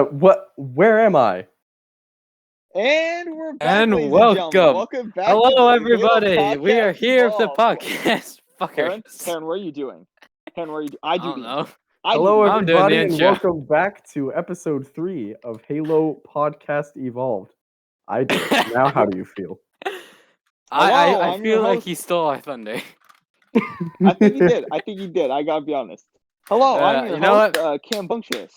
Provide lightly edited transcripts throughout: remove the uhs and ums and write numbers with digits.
What? Where am I? And we're back, And ladies and gentlemen. welcome. Welcome back Hello, to the everybody. Halo We are Podcast here with the Evolved. podcast. Karen, Fuckers. what are you doing? Karen, what are you doing? I don't know. Hello, I'm doing everybody, the and intro. welcome back to episode 3 of Halo Podcast Evolved. I did it. Now, how do you feel? Hello, I I'm your feel like host. he stole our thunder. I think he did. I gotta be honest. Hello, I'm your you know host, Cambunctious.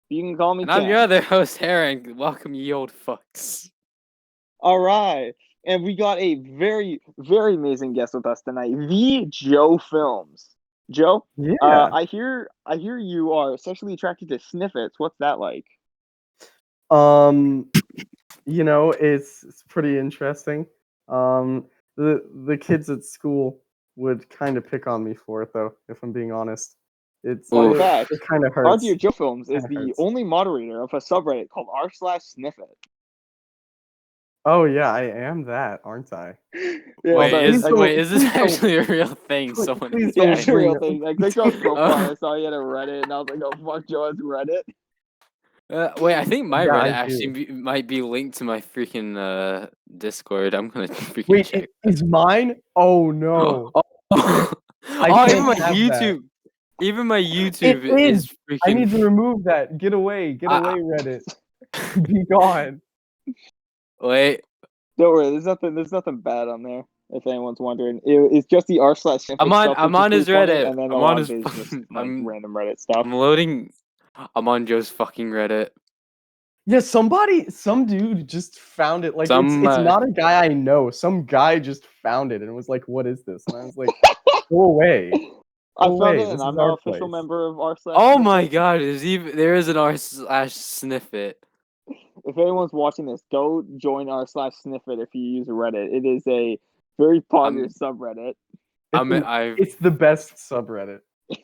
You can call me And Cam. I'm your other host, Herring. Welcome, ye old fucks. All right, and we got a very, very amazing guest with us tonight, the JoeFilms. Joe, Yeah. I hear you are sexually attracted to sniffets. What's that like? It's pretty interesting. The kids at school would kind of pick on me for it, though, if I'm being honest. Fun Oof. fact, It kind of our hurts. dear JoeFilms is Kinda the hurts. only moderator of a subreddit called r/sniffit. Oh, yeah, I am that, aren't I? Wait, is please this don't- actually a real thing? please- Someone please Yeah, don't it's a real bring thing. I clicked on his profile, Oh. I saw he had a Reddit, and I was like, oh, fuck, Joe has Reddit. Wait, I think my Yeah, Reddit I actually might be linked to my freaking Discord. I'm gonna freaking Wait, check. is mine? Oh, no. Oh, I even my can't have that. YouTube. Even my YouTube It is freaking. I need to remove that. Get away, Reddit. Be gone. Wait. Don't worry, there's nothing bad on there. If anyone's wondering, it's just the r/sniffit I'm on. stuff, I'm which is on his pretty funny, Reddit. and then I'm a on lot his. of it is just like I'm random Reddit stuff. loading. I'm on Joe's fucking Reddit. Yeah, some dude just found it. Like it's Some, not a guy I know. Some guy just found it and was like, "What is this?" And I was like, "Go away." I Go found away. it, This and is I'm our now official place. member of r/. Oh my god! There is an r/sniffit. If anyone's watching this, go join r/sniffit if you use Reddit. It is a very popular subreddit. It's the best subreddit.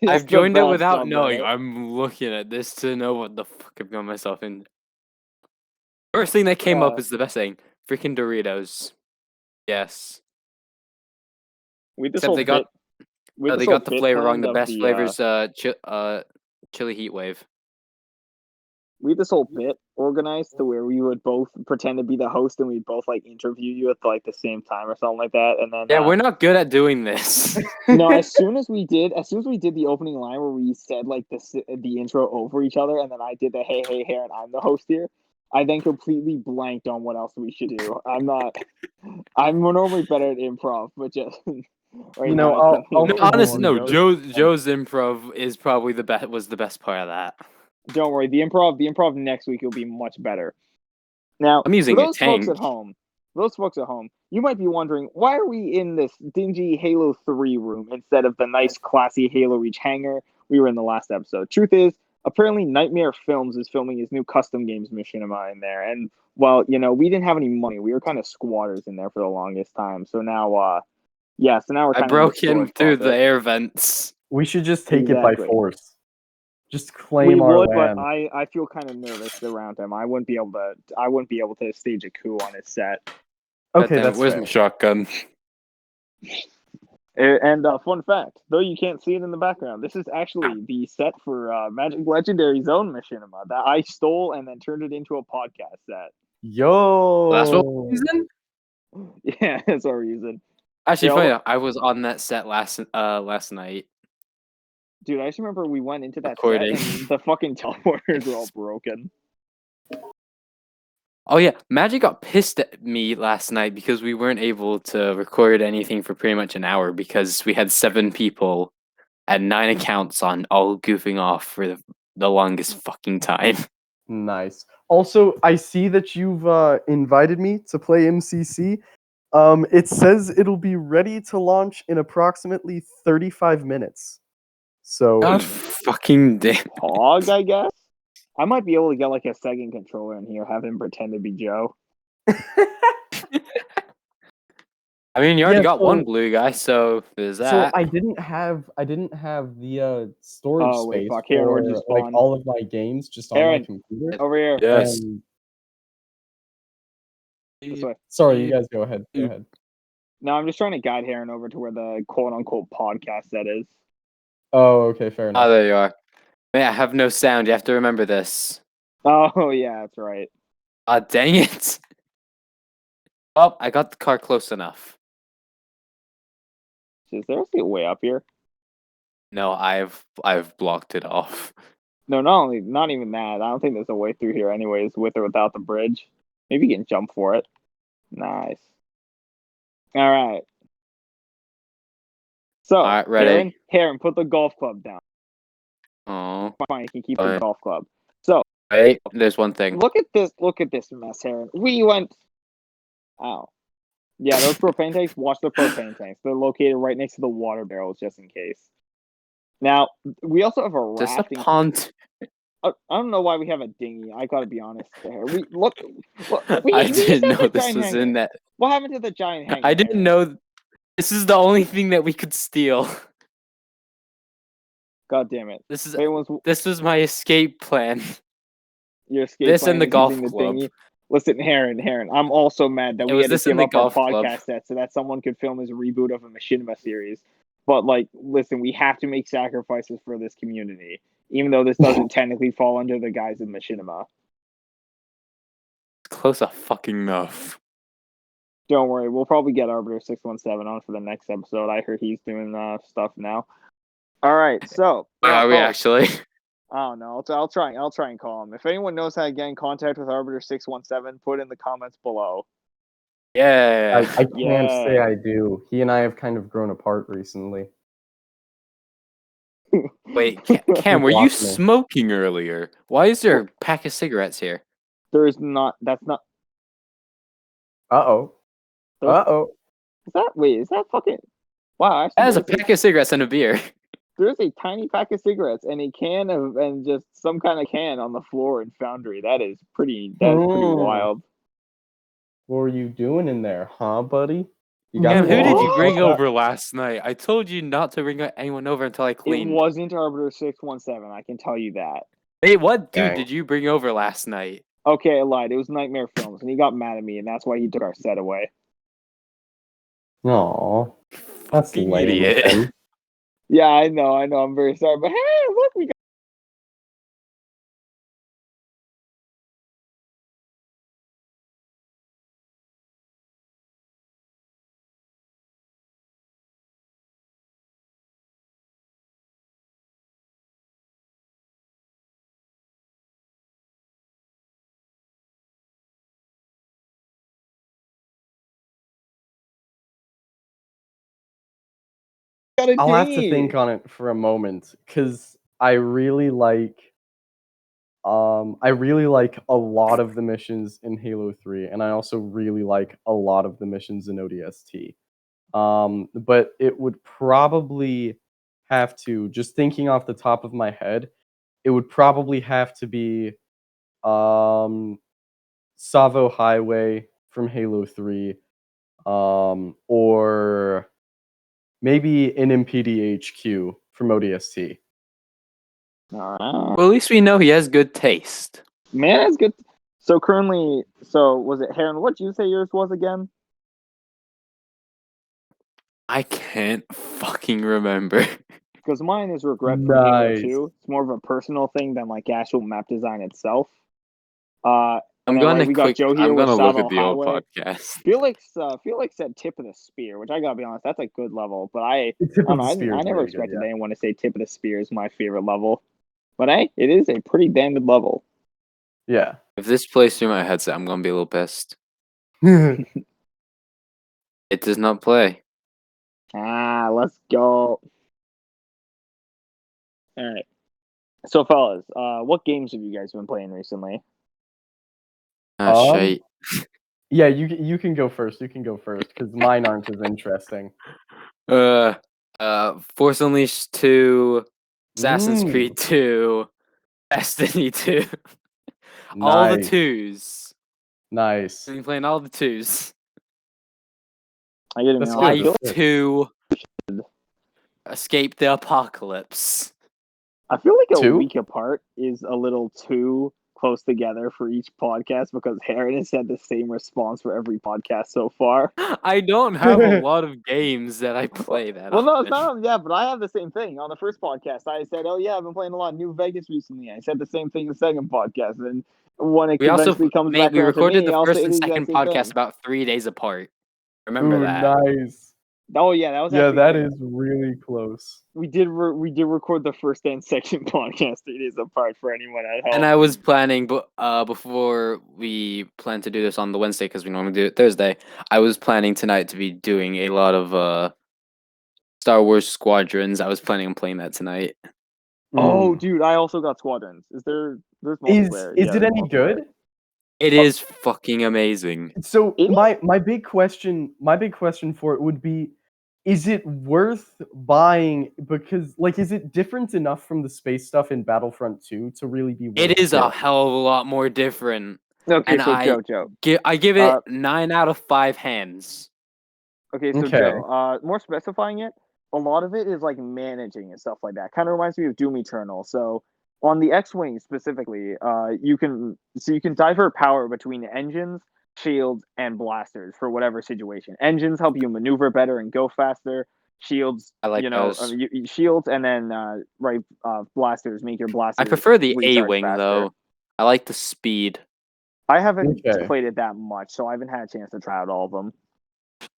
I've joined it without knowing. I'm looking at this to know what the fuck I've got myself in. First thing that came up is the best thing. Freaking Doritos. Yes. Except they got the flavor wrong. The best flavor's chili heat wave. We had this whole bit organized to where we would both pretend to be the host and we'd both like interview you at like the same time or something like that. And then yeah, we're not good at doing this. No, as soon as we did the opening line where we said like the intro over each other, and then I did the hey and I'm the host here. I then completely blanked on what else we should do. I'm normally better at improv, but just right now. Honestly, no. Joe's improv is probably was the best part of that. Don't worry, the improv next week will be much better. Now, I'm using for those a tank. folks at home, you might be wondering, why are we in this dingy Halo 3 room instead of the nice, classy Halo Reach hangar we were in the last episode? Truth is, apparently Nightmare Films is filming his new custom games machinima in there, and well, we didn't have any money. We were kind of squatters in there for the longest time. So now, we're kind of. I broke in through the air vents. We should just take it by force. Just claim our land. But I feel kind of nervous around him. I wouldn't be able to stage a coup on his set. Okay, that's where's fair. my shotgun? And fun fact, though you can't see it in the background, this is actually the set for Magic Legendary Zone machinima that I stole and then turned it into a podcast set. Yo, that's what we're using? Yeah, that's what we're using. Actually, funny, I was on that set last night. Dude, I just remember we went into that recording. set and the fucking teleporters were all broken. Oh yeah, Magic got pissed at me last night because we weren't able to record anything for pretty much an hour because we had 7 people and 9 accounts on, all goofing off for the longest fucking time. Nice. Also, I see that you've invited me to play MCC. It says it'll be ready to launch in approximately 35 minutes. So God fucking damn. Hog, I guess. I might be able to get like a second controller in here, have him pretend to be Joe. I mean, you already got one blue guy, so there's that. So I didn't have the storage space fuck, for like all of my games just on my computer. Over here. Yes. Sorry, you guys go ahead. Go ahead. No, I'm just trying to guide Heron over to where the quote-unquote podcast set is. Oh, okay, fair enough. Oh, there you are. Man, I have no sound. You have to remember this. Oh yeah, that's right. Ah, dang it! Oh, I got the car close enough. Is there a way up here? No, I've blocked it off. No, not even that. I don't think there's a way through here anyways, with or without the bridge. Maybe you can jump for it. Nice. All right. So, All right, ready. Heron, put the golf club down. Oh, Fine, you can keep the Alright. golf club. So, wait. There's one thing. look at this mess, Heron. We went. Oh, yeah, those propane tanks. Watch the propane tanks. They're located right next to the water barrels, just in case. Now, we also have a Is this a rafting. pond? I don't know why we have a dinghy. I gotta be honest there. We look. We I used didn't to have know the this giant was hangar. in that. What happened to the giant hangar? I didn't Heron? know. This is the only thing that we could steal. God damn it! This is It was this was my escape plan. your escape This plan and the was golf using the club. dinghy. Listen, Heron, I'm also mad that It we was had to this and give the up our golf club. podcast set so that someone could film his reboot of a Machinima series. But like, listen, we have to make sacrifices for this community, even though this doesn't technically fall under the guise of Machinima. Close enough. Don't worry, we'll probably get Arbiter 617 on for the next episode. I heard he's doing stuff now. All right, so Are we folks, actually? I don't know. I'll try and call him. If anyone knows how to get in contact with Arbiter 617, put in the comments below. Yeah. I can't say Yeah. I do. He and I have kind of grown apart recently. Wait, Cam, were you Blocked me. smoking earlier? Why is there a pack of cigarettes here? There's not. That's not. Uh-oh. There's, Uh-oh. Is that fucking? Wow, That is a actually, pack of cigarettes and a beer. there's a tiny pack of cigarettes and a can of and just some kind of can on the floor in Foundry. That is pretty wild. What were you doing in there, huh, buddy? You Cam, who did you What? bring over last night? I told you not to bring anyone over until I It cleaned. wasn't Arbiter 617. I can tell you that. Wait, what dude Dang. did you bring over last night? Okay, I lied. It was Nightmare Films, and he got mad at me, and that's why he took our set away. Aw. That's Fucking lame of idiot. him. Yeah, I know. I'm very sorry, but hey, look, we got. I'll have to think on it for a moment, because I really like a lot of the missions in Halo 3, and I also really like a lot of the missions in ODST. But it would probably have to, just thinking off the top of my head, it would probably have to be Savo Highway from Halo 3, or maybe an MPD HQ from ODST. All right. Well, at least we know he has good taste. Man, that's good. So currently, was it Heron? What did you say yours was again? I can't fucking remember. Because mine is Regret from Halo Nice. 2. It's more of a personal thing than like actual map design itself. I'm and then, gonna like, we got quick. Joe here I'm with gonna look Savo at the old Highway. podcast. Felix said tip of the spear, which I gotta be honest, that's a good level. But I don't know, I never expected anyone to say tip of the spear is my favorite level. But hey, it is a pretty damn good level. Yeah. If this plays through my headset, I'm gonna be a little pissed. Nice. It does not play. Let's go. All right. So, fellas, what games have you guys been playing recently? Shite. Yeah, you can go first. You can go first, because mine aren't as interesting. Force Unleashed 2, Assassin's Mm. Creed 2, Destiny 2. All the Nice. 2s. Nice. Been playing all the 2s. I get it. That's Life good. That's 2. Escape the Apocalypse. I feel like a Two? week apart is a little too close together for each podcast because Harren has had the same response for every podcast so far. I don't have a lot of games that I play that Well, no, often. it's not. Yeah, but I have the same thing. On the first podcast, I said, "Oh yeah, I've been playing a lot of New Vegas recently." I said the same thing in the second podcast, and when it We also eventually comes back we around to recorded me, the I'll first say and the exact second same podcast thing. about 3 days apart. Remember Ooh, that? nice. Oh yeah, that was Yeah, actually that good. is really close. We did record the first and second podcast 3 days apart for anyone at home. And I was planning, but before we plan to do this on the Wednesday, because we normally do it Thursday, I was planning tonight to be doing a lot of Star Wars Squadrons. I was planning on playing that tonight. Oh, Mm. dude, I also got Squadrons. There's Is multiplayer? is Yeah, it there's any multiplayer. good? It is fucking amazing. So It my big question for it would be, is it worth buying? Because like, is it different enough from the space stuff in Battlefront 2 to really be worth It is a getting? hell of a lot more different. Okay, And so I Joe. I give it 9 out of 5 hands. Okay, so Okay. Joe, more specifying it, a lot of it is like managing and stuff like that. Kind of reminds me of Doom Eternal. So on the X-wing specifically, you can divert power between engines, shields, and blasters for whatever situation. Engines help you maneuver better and go faster. Shields, I like those. shields, and then blasters make your I blasters prefer the recharge A-wing faster. though. I like the speed. I haven't Okay. played it that much, so I haven't had a chance to try out all of them.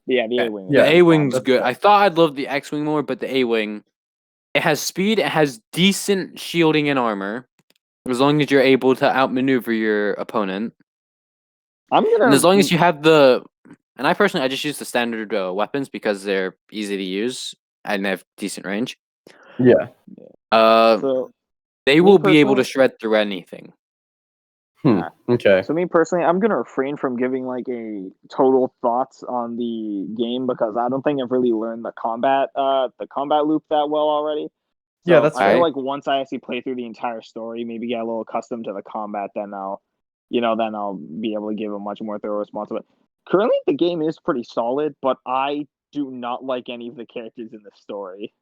Yeah, the A-wing. The Yeah, A-wing's that's good. fair. I thought I'd love the X-wing more, but the A-wing, it has speed, it has decent shielding and armor, as long as you're able to outmaneuver your opponent, I'm and gonna as long as you have the. And I personally, I just use the standard weapons because they're easy to use and they have decent range. Yeah. so They me will be able to personally, shred through anything. Okay. so me personally, I'm gonna refrain from giving like a total thoughts on the game because I don't think I've really learned the combat loop that well already. Yeah, So that's I feel fair. like once I actually play through the entire story, maybe get a little accustomed to the combat, then I'll be able to give a much more thorough response to it. Currently, the game is pretty solid, but I do not like any of the characters in the story.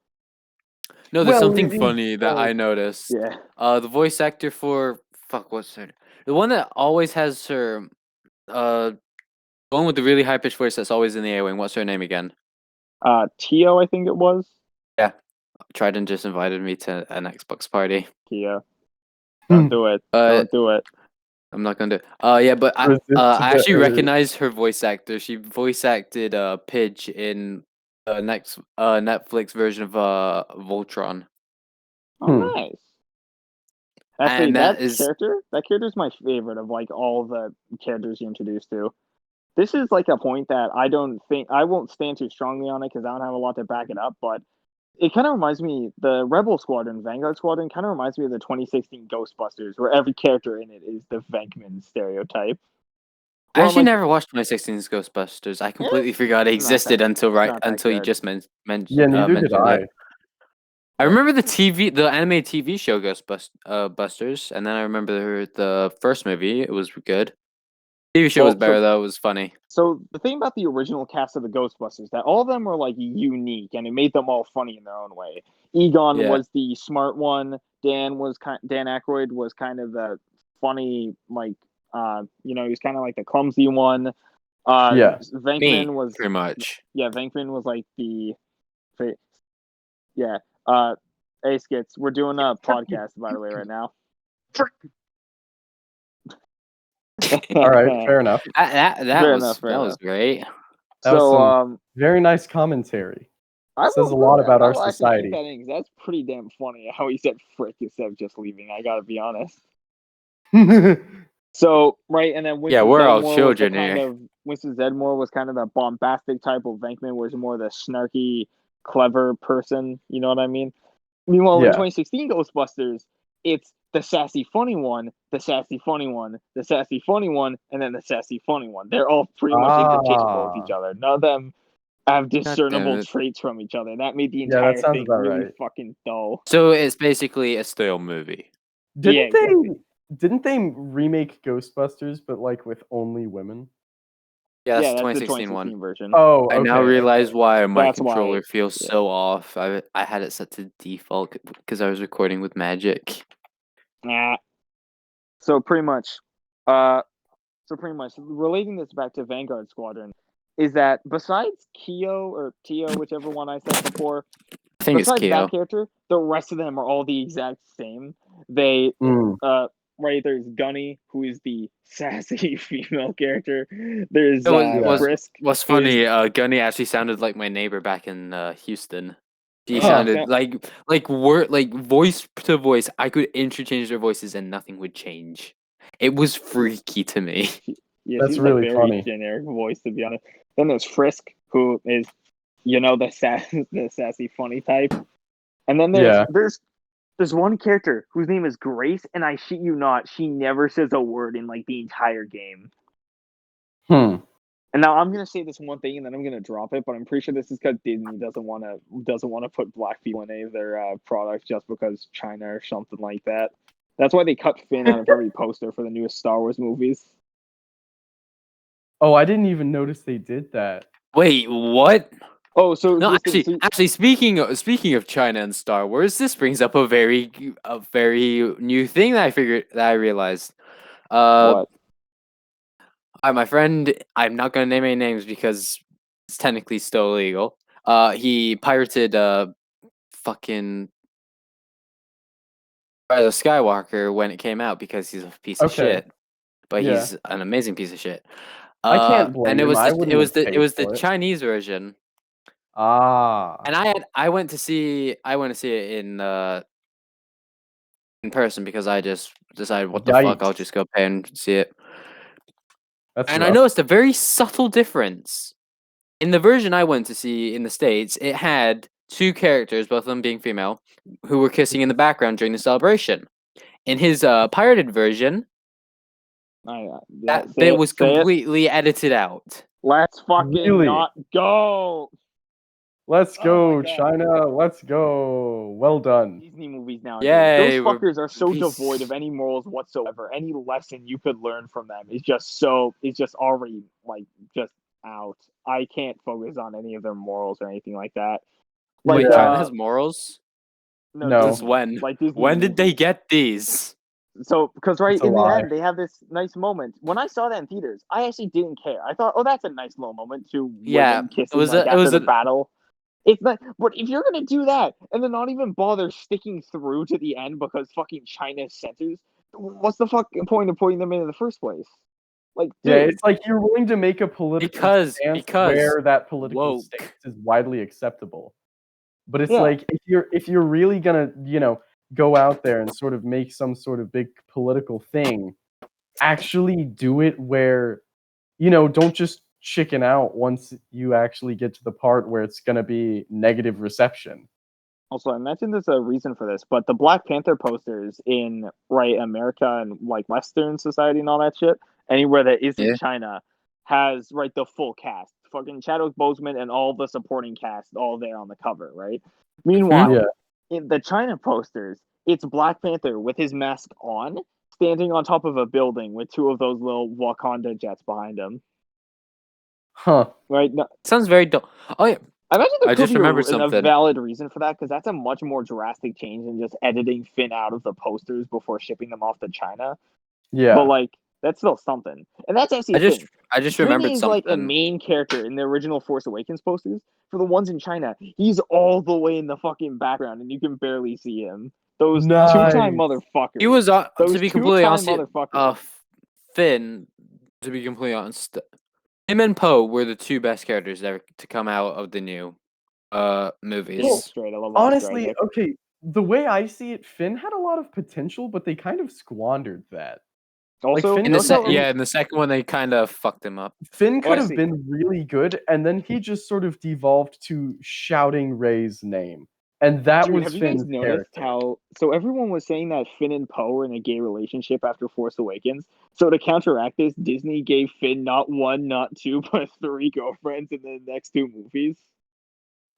No, there's Well, something it is funny that I noticed. Yeah, The voice actor for what's her? The one that always has her the one with the really high pitched voice that's always in the A-wing. What's her name again? Tio, I think it was. Yeah. Trident just invited me to an Xbox party. Tio, don't do it. Don't do it. I'm not gonna do. Yeah, but I Resist I the actually urge. recognize her voice actor. She voice acted Pidge in the next Netflix version of Voltron. Oh, nice. Actually, And that is that character's my favorite of like all the characters you introduced to. This is like a point that I won't stand too strongly on it because I don't have a lot to back it up, but it kind of reminds me the Rebel Squadron, Vanguard Squadron kind of reminds me of the 2016 Ghostbusters, where every character in it is the Venkman stereotype. I Well, actually like, never watched 2016's Ghostbusters. I completely it's forgot it not existed that until not that you good. just Yeah, neither did mentioned I. it. I remember the animated TV show Busters, and then I remember the first movie. It was good. TV show was Well, better though. It was funny. so the thing about the original cast of the Ghostbusters that all of them were like unique and it made them all funny in their own way. Egon Yeah. was the smart one. Dan Aykroyd was kind of the funny, like he was kind of like the clumsy one. Yeah. Me, Venkman was pretty much. Venkman was like the yeah. Hey Skits, we're doing a podcast by the way right now. All right, fair enough. That Fair was enough, fair that was enough. great. That was So some very nice commentary. Says a lot about I our will actually keep society. that in because that's pretty damn funny how he said frick instead of just leaving. I gotta be honest. So right, and then Yeah, Winston we're all Zedmore children here. Winston Zedmore was kind of the bombastic type, of Venkman was more the snarky, clever person. You know what I mean? Meanwhile, in Yeah. 2016 Ghostbusters, it's the sassy funny one, the sassy funny one, the sassy funny one, and then the sassy funny one. They're all pretty much interchangeable with each other. None of them have discernible it. traits from each other. That made the Yeah, that entire sounds thing about really right. fucking dull. So it's basically a still movie. Didn't exactly. didn't they remake Ghostbusters but like with only women? Yeah, that's Yeah, the that's the 2016 one. 2016 version. Oh, I now okay, realize okay. why my That's why, controller feels yeah. so off. I had it set to default because I was recording with Magic. Nah. So pretty much, relating this back to Vanguard Squadron, is that besides Kyo or Tio, whichever one I said before, I think it's besides Kyo. that character, the rest of them are all the exact same. They Mm. right, there's Gunny, who is the sassy female character. There's Yeah. Frisk. What's who is- funny? Gunny actually sounded like my neighbor back in Houston. She Huh. sounded like voice to voice. I could interchange their voices and nothing would change. It was freaky to me. Yeah, That's she's really a very funny. generic voice, to be honest. Then there's Frisk, who is, the sassy, funny type. And then there's one character whose name is Grace, and I shit you not, she never says a word in like the entire game. And now I'm gonna say this one thing, and then I'm gonna drop it. But I'm pretty sure this is because Disney doesn't want to put black people in any of their products just because China or something like that. That's why they cut Finn out of every poster for the newest Star Wars movies. Oh, I didn't even notice they did that. Wait, what? Oh, so No, this thing, actually, speaking of China and Star Wars, this brings up a very new thing that I realized. what? My friend, I'm not gonna name any names because it's technically still illegal. He pirated fucking Rise of Skywalker when it came out because he's a piece of Okay. shit. But Yeah. he's an amazing piece of shit. I can't blame and it him. was I the, wouldn't it was have the paid it was the for it. Chinese version. Ah. And I went to see it in person because I just decided what the fuck, I'll Yikes. just go pay and see it. That's And I rough. noticed a very subtle difference. In the version I went to see in the States, it had two characters, both of them being female, who were kissing in the background during the celebration. In his pirated version, that bit was completely edited out. Let's fucking Really? not go. Let's Oh go, my God. China. Let's go. Well done. Disney movies nowadays. Yay, Those fuckers are so devoid of any morals whatsoever. Any lesson you could learn from them is just already like just out. I can't focus on any of their morals or anything like that. Wait, Yeah. China has morals? No. Since when? Like Disney When did they movies. get these? So, because It's a in the lie. end, they have this nice moment. When I saw that in theaters, I actually didn't care. I thought, oh, that's a nice little moment to Yeah, women kissing it was after the a battle. It's not, but if you're gonna do that and then not even bother sticking through to the end because fucking China censors, what's the fucking point of putting them in the first place? Like, dude, Yeah, it's like you're willing to make a political stance where that political woke. stance is widely acceptable. But it's Yeah. like if you're really gonna, go out there and sort of make some sort of big political thing, actually do it where, don't just chicken out once you actually get to the part where it's gonna be negative reception. Also, I mentioned there's a reason for this, but the Black Panther posters in America and like Western society and all that shit, anywhere that isn't Yeah. China, has the full cast, fucking Chadwick Boseman and all the supporting cast, all there on the cover, right? Meanwhile, Yeah. in the China posters, it's Black Panther with his mask on, standing on top of a building with two of those little Wakanda jets behind him. Huh. Right? No, Sounds very dull. Oh yeah, I imagine there I could just be remembered a something. valid reason for that, because that's a much more drastic change than just editing Finn out of the posters before shipping them off to China. Yeah. But that's still something, and that's actually a thing. I just Finn remembered is something. like a main character in the original Force Awakens posters. For the ones in China, he's all the way in the fucking background, and you can barely see him. Those two-time Nice. motherfuckers. He was to Those be completely honest. motherfuckers. Finn, to be completely honest, him and Poe were the two best characters ever to come out of the new movies. Damn straight, I love Honestly, Strike. okay, the way I see it, Finn had a lot of potential, but they kind of squandered that. Also, Finn- In notice how in the second one, they kind of fucked him up. Finn could have see. been really good, and then he just sort of devolved to shouting Rey's name. And that Dude, was have you Finn's guys noticed character. how? So everyone was saying that Finn and Poe were in a gay relationship after Force Awakens. So to counteract this, Disney gave Finn not one, not two, but three girlfriends in the next two movies.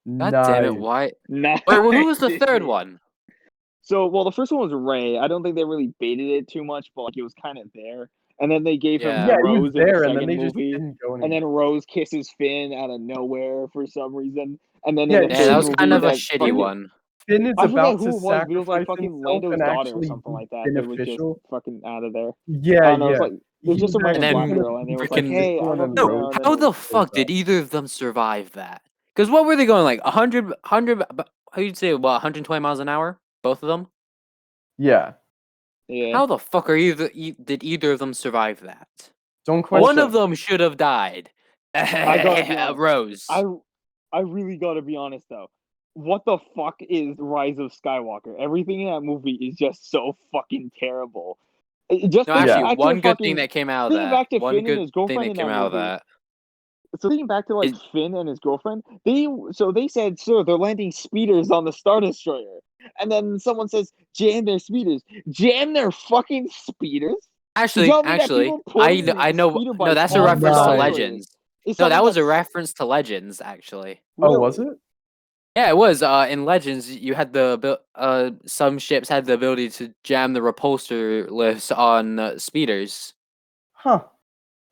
God damn it! Nice. Why? Nice. Wait, who was the third Disney. one? So, well, the first one was Rey. I don't think they really baited it too much, but it was kind of there. And then they gave him Yeah, he was Rose in the there, and then second they just movie. didn't go And anywhere. then Rose kisses Finn out of nowhere for some reason. And then Yeah, in the Yeah, third that was movie, kind of a that shitty fucking- one. Finn is I forget about who to it was, but it was like sacrifice fucking himself Lando's and daughter or actually something be like that. That was just beneficial. fucking out of there. Yeah, I don't know. It's yeah. like it was just a He's random And black then girl, and it was like, freaking "Hey, I going love on you, the no, bro." road. And then how it the was, fuck did either of them survive that? Because what were they going like 100, how you'd say, what, 120 miles an hour? Both of them? Yeah. yeah. How the fuck did either of them survive that? Don't One question. of them should have died. I gotta be honest. Rose. I really gotta be honest though. What the fuck is Rise of Skywalker? Everything in that movie is just so fucking terrible. Just No, thinking actually, back one to good thing fucking that came out of thinking that. back to One Finn and good his thing girlfriend that in came that out of movie. that. So thinking back to like Is- Finn and his girlfriend, they said, "Sir, they're landing speeders on the Star Destroyer," and then someone says, "Jam their speeders, jam their fucking speeders." You tell me that people putting I know. speeder No, bikes that's a on reference to Star Nice. Destroyers Legends. is No, that something was a that's reference to Legends, actually. Oh, was really. it? Yeah, it was. In Legends, you had some ships had the ability to jam the repulsor lifts on speeders, Huh.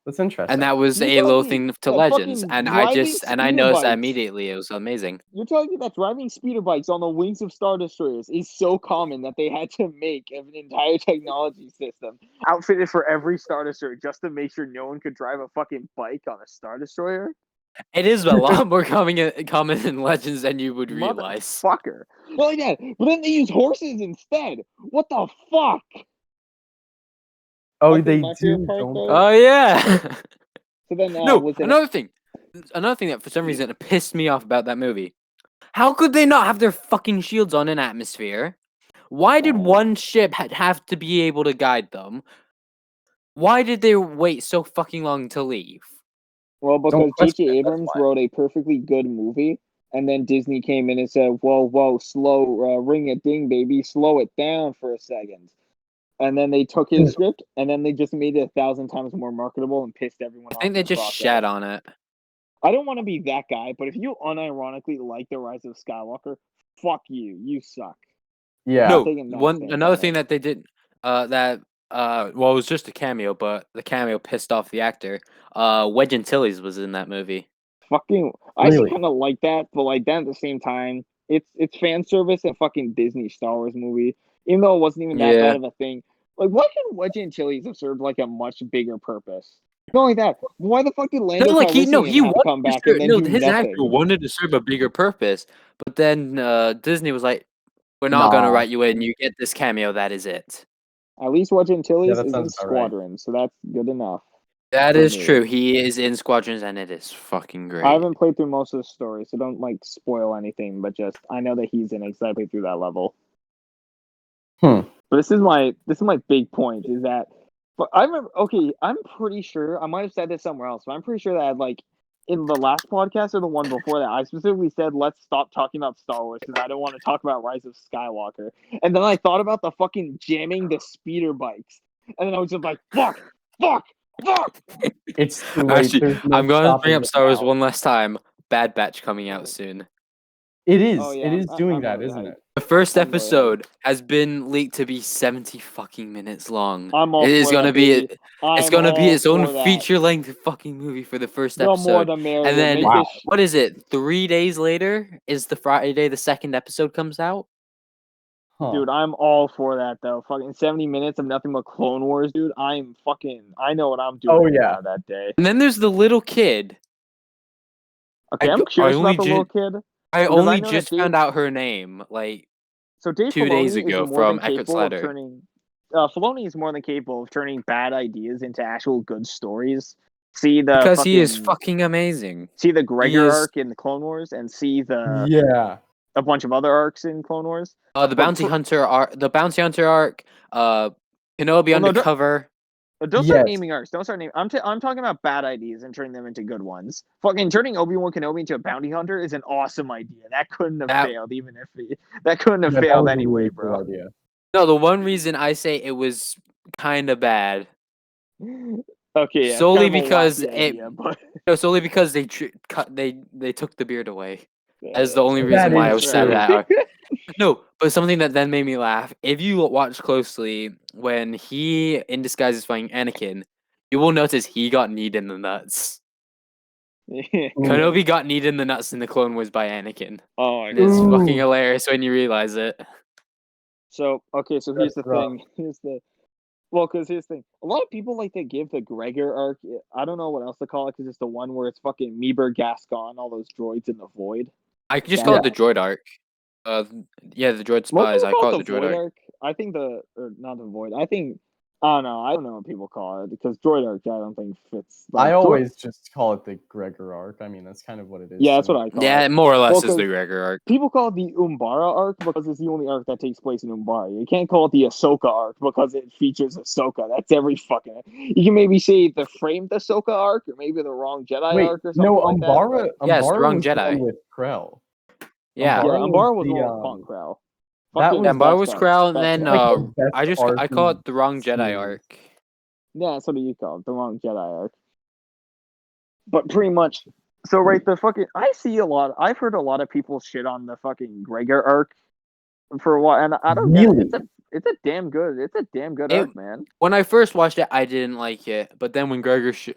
That's and interesting. that was You're a telling little me thing to that Legends. fucking And driving I speeder noticed that bikes. immediately. It was amazing. You're telling me that driving speeder bikes on the wings of Star Destroyers is so common that they had to make an entire technology system outfitted for every Star Destroyer just to make sure no one could drive a fucking bike on a Star Destroyer? It is a lot more common in Legends than you would realize. Motherfucker. Not like that. But then they use horses instead. What the fuck? Oh, I think they my favorite do, part don't though. Oh yeah. So then No, was it another thing that for some reason pissed me off about that movie. How could they not have their fucking shields on in atmosphere? Why did one ship have to be able to guide them? Why did they wait so fucking long to leave? well, don't because question J.J. it. That's Abrams why. wrote a perfectly good movie, and then Disney came in and said, "Whoa, whoa, slow, ring a ding, baby, slow it down for a second." And then they took his script, and then they just made it 1,000 times more marketable and pissed everyone I off think in they the just process. shat on it. I don't want to be that guy, but if you unironically like The Rise of Skywalker, fuck you. You suck. Yeah. No, taking that one stance another on thing it. that they did well, it was just a cameo, but the cameo pissed off the actor. Wedge Antilles was in that movie. Fucking, I actually Really? kind of like that, but like then at the same time, it's fan service and fucking Disney Star Wars movie. Even though it wasn't even that Yeah. bad of a thing, like why can Wedge Antilles have served like a much bigger purpose? Not only that, why the fuck did Lando No, like he Calrissian have to come wanted to back serve, and then no, do his actor nothing? wanted to serve a bigger purpose, but then Disney was like, "We're not gonna Nah. write you in. You get this cameo. That is it." At least Wedge Yeah, Antilles that is in sounds about right. Squadron, so that's good enough. That for is me. true. He is in Squadrons, and it is fucking great. I haven't played through most of the story, so don't like spoil anything. But just I know that he's in it because I played through that level. Hmm. But this is my big point is that. But I remember. Okay, I'm pretty sure I might have said this somewhere else, but I'm pretty sure that like in the last podcast or the one before that, I specifically said let's stop talking about Star Wars because I don't want to talk about Rise of Skywalker. And then I thought about the fucking jamming the speeder bikes, and then I was just like, fuck. It's too late. Actually, There's no I'm going to stopping bring up it Star Wars now. one last time. Bad Batch coming out soon. It is. Oh, yeah, It is doing I'm that, really isn't hyped. it? The first I'm really episode has been leaked to be 70 fucking minutes long. I'm all It is for gonna that, be baby. it's I'm gonna be all its own for that. feature-length fucking movie for the first The more episode. the merrier. And then Make this what is it? 3 days later is the Friday the second episode comes out. Huh. Dude, I'm all for that though. Fucking 70 minutes of nothing but Clone Wars, dude. I know what I'm doing Oh, yeah. that day. And then there's the little kid. Okay, I'm I curious only about the little kid. I because only know that just found out her name like So Dave 2 days Filoni is ago more than from Eckert's capable of letter. turning. Filoni is more than capable of turning bad ideas into actual good stories. See the Because fucking, he is fucking amazing. see the Gregor is- arc in the Clone Wars, and see the Yeah. a bunch of other arcs in Clone Wars. The But bounty hunter arc, Kenobi Well, no, undercover. Don't start Yes. naming arcs. Don't start naming. I'm talking about bad ideas and turning them into good ones. Fucking turning Obi-Wan Kenobi into a bounty hunter is an awesome idea. That couldn't have failed, even if that couldn't have Yeah, that failed was a anyway, really bro. cool idea. No, the one reason I say it was kind of bad Okay, yeah, solely kind of a because wacky idea, but solely because they took the beard away. yeah, That's the only fair. reason That why I is was sad true. at that. No, but something that then made me laugh. If you watch closely, when he in disguise is fighting Anakin, you will notice he got kneed in the nuts. Kenobi got kneed in the nuts in the Clone Wars by Anakin. Oh, And it's fucking Ooh. hilarious when you realize it. so here's That's the rough. thing. Because here's the thing. A lot of people like to give the Gregor arc. I don't know what else to call it because it's the one where it's fucking Meeber, Gascon, all those droids in the void. I just That call it arc. the droid arc. Yeah, the droid Most spies. people I call call it it the the droid void arc. arc. I think or not the void. I don't know. I don't know what people call it because droid arc. I don't think fits. I Like, always just call it the Gregor arc. I mean, that's kind of what it is. yeah, to that's what me. I call Yeah, it. more or less Well, is 'cause the Gregor arc. people call it the Umbara arc because it's the only arc that takes place in Umbara. You can't call it the Ahsoka arc because it features Ahsoka. That's every fucking. You can maybe say the framed Ahsoka arc or maybe the wrong Jedi Wait, arc or something no, like that. Umbara. Yeah, it's the Umbara wrong was the Jedi. one with Krell. Yeah. Yeah, Umbara was the, the one with Punk Krell. that Fucking was- Bar that was sucks. Crown, and That then sucks. like the best arc I call in it the wrong Jedi series. arc. Yeah, that's what you call it, the wrong Jedi arc. But pretty much, so right, I've heard a lot of people shit on the fucking Gregor arc for a while, and I don't get Really? it. It's a damn good arc, man. When I first watched it, I didn't like it, but then when this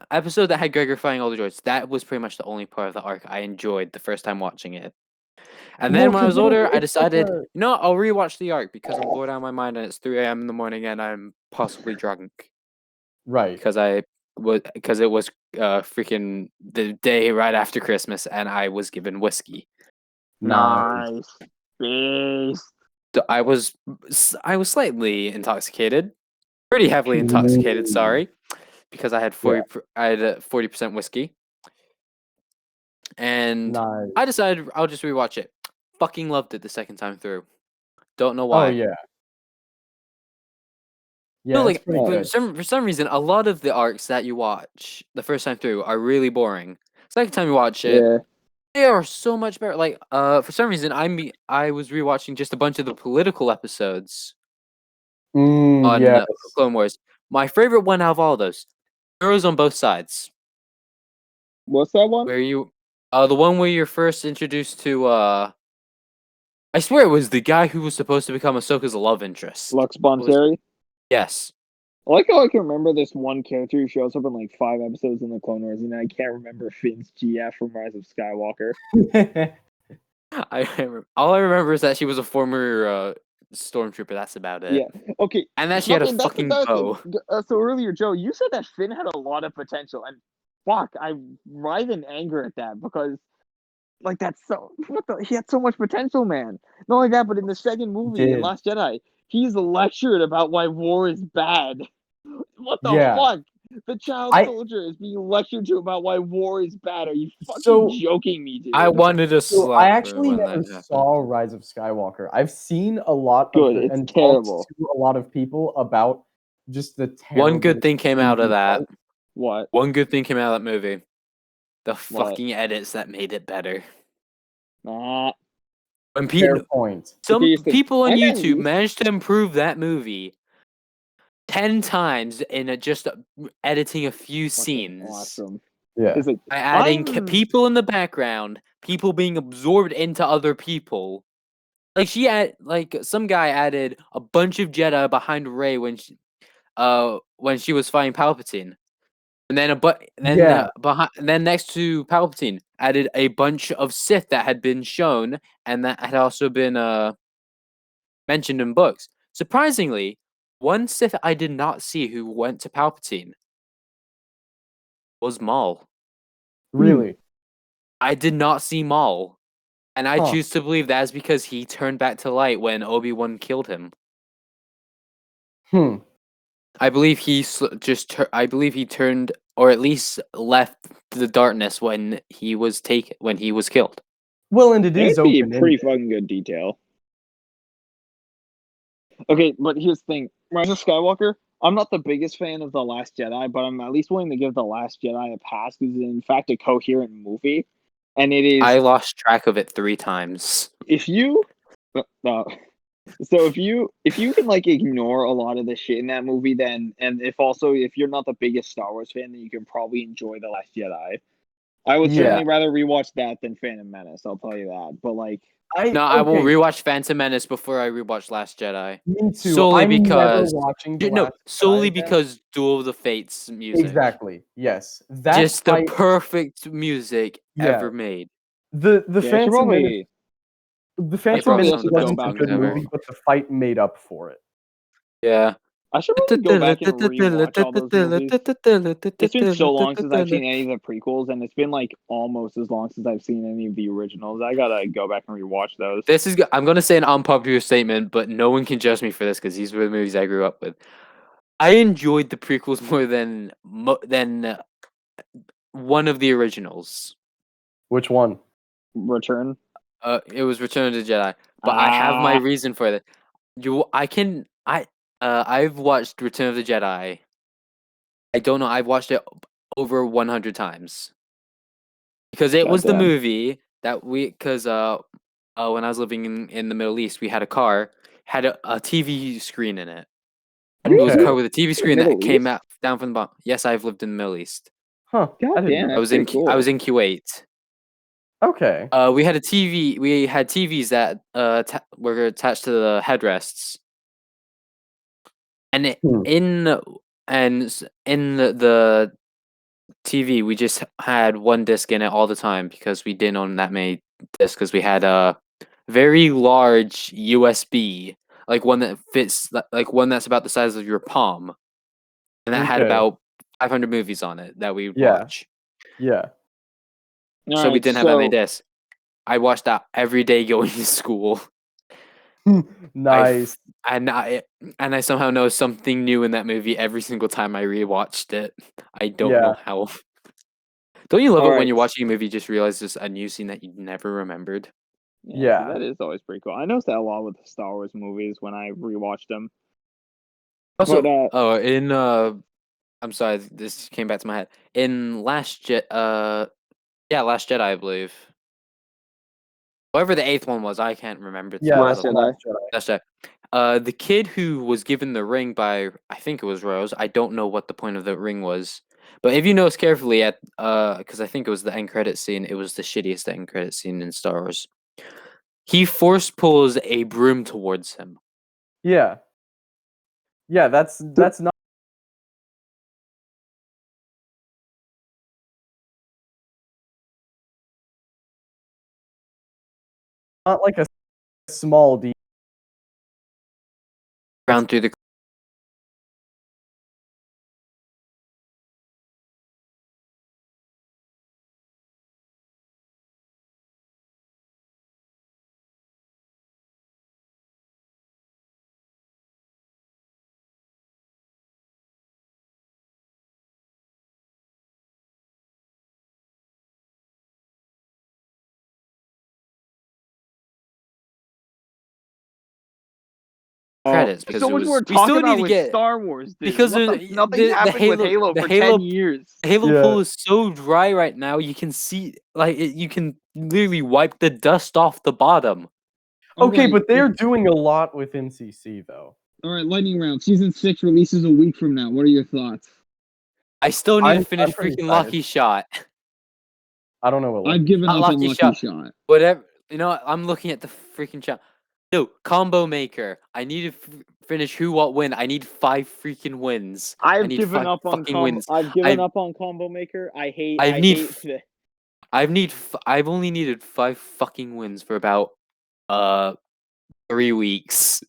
episode that had Gregor fighting all the droids, that was pretty much the only part of the arc I enjoyed the first time watching it. And then when I was older, I decided, I'll rewatch the arc because I'm bored out of my mind and it's 3 a.m. in the morning and I'm possibly drunk. Right. Because it was freaking the day right after Christmas and I was given whiskey. Nice. Beast. So I was slightly intoxicated, pretty heavily intoxicated. Sorry, because I had 40% whiskey, and Nice. I decided I'll just rewatch it. Fucking loved it the second time through. Don't know why. Oh yeah. Yeah, No, it's like pretty good. for some reason, a lot of the arcs that you watch the first time through are really boring. Second time you watch it, Yeah. they are so much better. Like for some reason, I was rewatching just a bunch of the political episodes on Yes. Clone Wars. My favorite one out of all of those, Heroes on Both Sides. What's that one? Where you, the one where you're first introduced to, I swear it was the guy who was supposed to become Ahsoka's love interest. Lux Bonteri. Yes. I like how I can remember this one character who shows up in like 5 episodes in the Clone Wars, and I can't remember Finn's GF from Rise of Skywalker. All I remember is that she was a former stormtrooper. That's about it. Yeah. Okay. And that she had a That's the fucking other bow. thing. So earlier, Joe, you said that Finn had a lot of potential, and fuck, I writhe in anger at that because, like, he had so much potential, man. Not only that, but in the second movie, in Did. Last Jedi, he's lectured about why war is bad. What the Yeah. fuck? The child soldier is being lectured to about why war is bad. Are you fucking joking me, dude? I wanted to slap So I her actually when never that happened. saw Rise of Skywalker. I've seen a lot Good, of it's and terrible. talked to a lot of people about just the One good terrible thing came out of that. What? One good thing came out of that movie. The What? fucking edits that made it better. Nah. When Fair point. some Okay, so people on I'm at YouTube least- managed to improve that movie 10 times in just editing a few scenes. Awesome. Yeah. It's like, By adding I'm- people in the background, people being absorbed into other people. Like some guy added a bunch of Jedi behind Rey when she was fighting Palpatine. And then then next to Palpatine added a bunch of Sith that had been shown and that had also been mentioned in books. Surprisingly, one Sith I did not see who went to Palpatine was Maul. Really? I did not see Maul. And I Huh. choose to believe that is because he turned back to light when Obi-Wan killed him. I believe he turned, or at least left the darkness when he was killed. Well, and it is That'd be a open. pretty fucking good detail. Okay, but here's the thing. Rise of Skywalker, I'm not the biggest fan of The Last Jedi, but I'm at least willing to give The Last Jedi a pass because it's in fact a coherent movie. And it is... I lost track of it 3 times. If you... So if you can like ignore a lot of the shit in that movie, then if you're not the biggest Star Wars fan, then you can probably enjoy The Last Jedi. I would certainly rather rewatch that than Phantom Menace. I'll tell you that. But like, I will okay, rewatch Phantom Menace before I rewatch Last Jedi. me too. Solely I'm never because watching The no, Last solely Jedi again. because Duel of the Fates music. Exactly. Yes. That Just the fight. perfect music Yeah. ever made. The Yeah, I should Phantom Menace. probably. The I Phantom probably Menace some of the wasn't best a songs good ever. movie, but the fight made up for it. Yeah. I should really go back and rewatch all those movies. It's been so long since I've seen any of the prequels, and it's been like almost as long since I've seen any of the originals. I gotta go back and rewatch those. I'm gonna say an unpopular statement, but no one can judge me for this because these were the movies I grew up with. I enjoyed the prequels more than one of the originals. Which one? Return. It was Return of the Jedi, but I have my Ah, reason for that. I've watched Return of the Jedi. I don't know. I've watched it over 100 times because it was the goddamn. movie that when I was living in the Middle East, we had a car had a TV screen in it. And it was a Okay. car with a TV The screen that Middle came East. out down from the bottom. Yes, I've lived in the Middle East. Huh. I didn't Goddamn, know. I that's was in pretty cool. I was in Kuwait. Okay. We had a TV. We had TVs that were attached to the headrests, and Hmm. in the TV, we just had one disc in it all the time because we didn't own that many discs. Because we had a very large USB, like one that fits, like one that's about the size of your palm, and that had Okay. about 500 movies on it that we would Yeah. watch. Yeah. All So we right, didn't have that many so discs. I watched that every day going to school. Nice. And I somehow know something new in that movie every single time I rewatched it. I don't Yeah. know how. Don't you love all it when right. you're watching a movie, you just realize there's a new scene that you never remembered? Yeah, Yeah. that is always pretty cool. I noticed that a lot with the Star Wars movies when I rewatched them. Also, But I'm sorry, this came back to my head. In Last Last Jedi, I believe. Whatever the eighth one was, I can't remember. It's Yeah. been Last so long. Jedi. Last Jedi. Last Jedi. The kid who was given the ring by, I think it was Rose. I don't know what the point of the ring was, but if you notice carefully because I think it was the end credit scene. It was the shittiest end credit scene in Star Wars. He force pulls a broom towards him. Yeah. Yeah. That's not like a small deal. Round through the credits There's so because much more to we talk still need about to with get Star Wars, dude. because What nothing's the happened with Halo the for Halo 10 years. Halo Yeah. pool is so dry right now. You can see you can literally wipe the dust off the bottom. Okay, Alright, but they're doing a lot with NCC though. Alright, lightning round. Season 6 releases a week from now. What are your thoughts? I still need to I'm finish pretty freaking excited. Lucky Shot. I don't know what. I've given Not up on Lucky Lucky Shot. Shot. Whatever. You know what? I'm looking at the freaking shot. No, Combo Maker. I need to finish Who What Win. I need 5 freaking wins. I need 5 fucking wins. I've given I up on Combo Maker. I hate I need the I've only needed 5 fucking wins for about 3 weeks.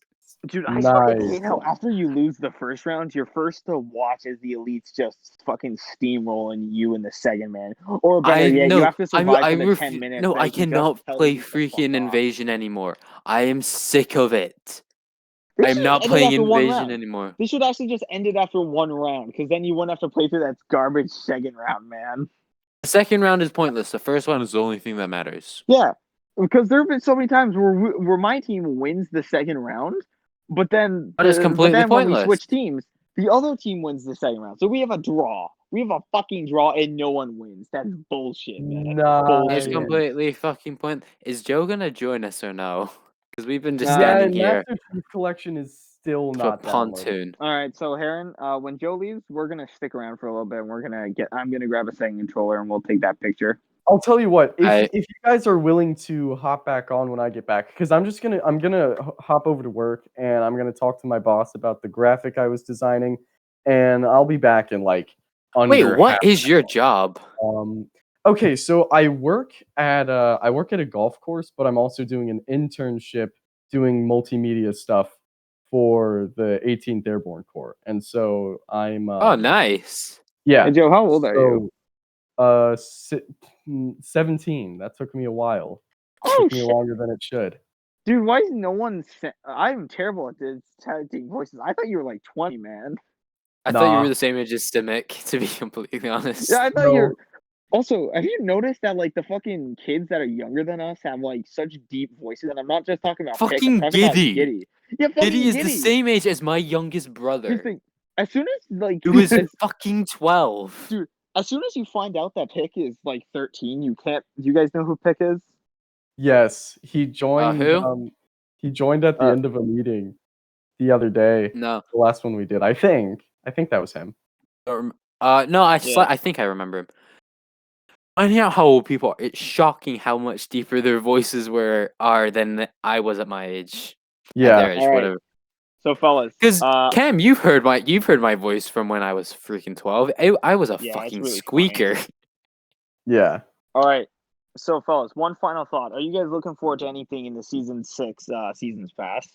Dude, I fucking Nice. hate how after you lose the first round, you're first to watch as the elites just fucking steamrolling you in the second, man. Or better yet, you have to survive for the 10 minutes. No, that I he just cannot tells play you to fuck freaking off. Invasion anymore. I am sick of it. They I'm should not end it playing after one Invasion round. anymore. They should actually just end it after one round, because then you wouldn't have to play through that garbage second round, man. The second round is pointless. The first one is the only thing that matters. Yeah, because there have been so many times where my team wins the second round, but then But it's completely when we pointless. switch teams, the other team wins the second round. So we have a draw. We have a fucking draw, and no one wins. That's bullshit, man. That's It's bullshit. completely fucking point. Is Joe gonna join us or no? Because we've been just Nah. Yeah, standing here Master Chief Collection is still for not downloaded. pontoon. All right, so Heron, when Joe leaves, we're gonna stick around for a little bit. And I'm gonna grab a second controller, and we'll take that picture. I'll tell you what. I If you guys are willing to hop back on when I get back, because I'm gonna hop over to work and I'm gonna talk to my boss about the graphic I was designing, and I'll be back in like wait. under What half. is your job? Okay, so I work at a golf course, but I'm also doing an internship doing multimedia stuff for the 18th Airborne Corps, and so I'm Oh, nice. yeah. Hey, Joe, how old are you? So, si 17. That took me a while. Oh Took me shit, longer than it should. dude! Why is no one? I'm terrible at this taking voices. I thought you were like 20, man. I thought you were Nah, the same age as Simic, to be completely honest. Yeah, I thought no. you're. Also, have you noticed that like the fucking kids that are younger than us have like such deep voices? And I'm not just talking about Pick. I'm Fucking talking about Giddy. Giddy. Yeah, Giddy fucking is Giddy. the same age as my youngest Here's the brother, thing. As soon as like who is as, fucking 12. dude, as soon as you find out that Pick is like 13, you can't. You guys know who Pick is? Yes, he joined. Who? He joined at the Uh, end of a meeting the other day. No. The last one we did. I think. I think that was him. No, Yeah. I think I remember him. Finding out how old people are, it's shocking how much deeper their voices are than I was at my age. At Yeah. their age, All right. whatever. So, fellas, Because Cam, you've heard my voice from when I was freaking 12. I was a Yeah, it's fucking really funny. squeaker. Yeah. all right. So, fellas, one final thought. Are you guys looking forward to anything in the season 6 seasons pass?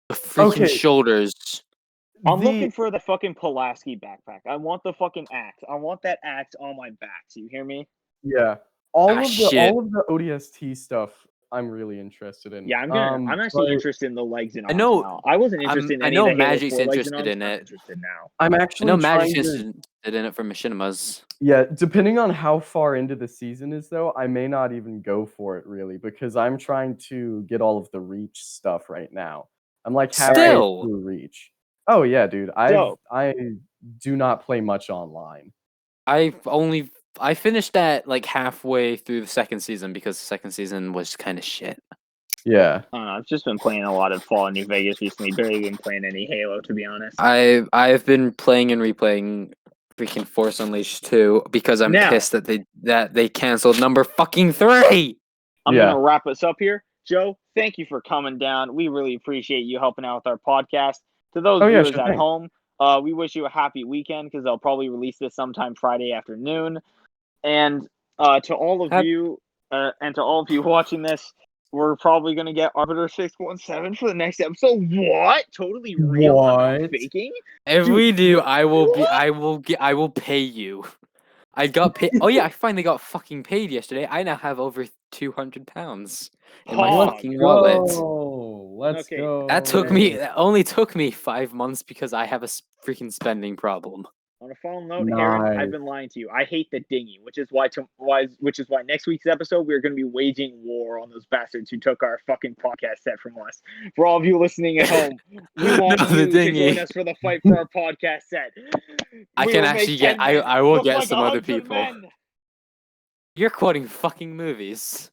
The freaking Okay. shoulders. I'm The- looking for the fucking Pulaski backpack. I want the fucking axe. I want that axe on my back. Do you hear me? Yeah. All of Shit. the ODST stuff I'm really interested in. Yeah, I'm actually but interested in the legs and I arms know- now. I wasn't interested in I any know of the Halo Magic's 4 legs and interested arms. in I'm it. interested now. I'm I actually know trying Magic's to. interested in it for Machinimas. Yeah, depending on how far into the season is though, I may not even go for it really because I'm trying to get all of the Reach stuff right now. I'm like halfway Still. through Reach. Oh yeah, dude. So- I do not play much online. I finished that like halfway through the second season because the second season was kind of shit. Yeah. I don't know. I've just been playing a lot of Fallout New Vegas recently. Barely been playing any Halo, to be honest. I've been playing and replaying freaking Force Unleashed 2 because I'm Now- pissed that they canceled number fucking 3. I'm Yeah. gonna wrap us up here. Joe, thank you for coming down. We really appreciate you helping out with our podcast. To those Oh, yeah, viewers sure at thing. home, we wish you a happy weekend because I'll probably release this sometime Friday afternoon. And to all of Hap- you and to all of you watching this, we're probably gonna get Arbiter 617 for the next episode. What? Totally real? I'm not What? faking? If Dude, we do, I will what? I will pay you. I got paid. Oh yeah, I finally got fucking paid yesterday. I now have over £200 in my Pog. fucking wallet. Let's Okay. go. That only took me 5 months because I have a freaking spending problem. On a final note, Heron, I've Nice. been lying to you. I hate the dinghy, which is why next week's episode we're going to be waging war on those bastards who took our fucking podcast set from us. For all of you listening at home, we want No, the you to dinghy. join us for the fight for our podcast set. I We can will make actually 10 get. men I will look get like some other 100 people. men. You're quoting fucking movies.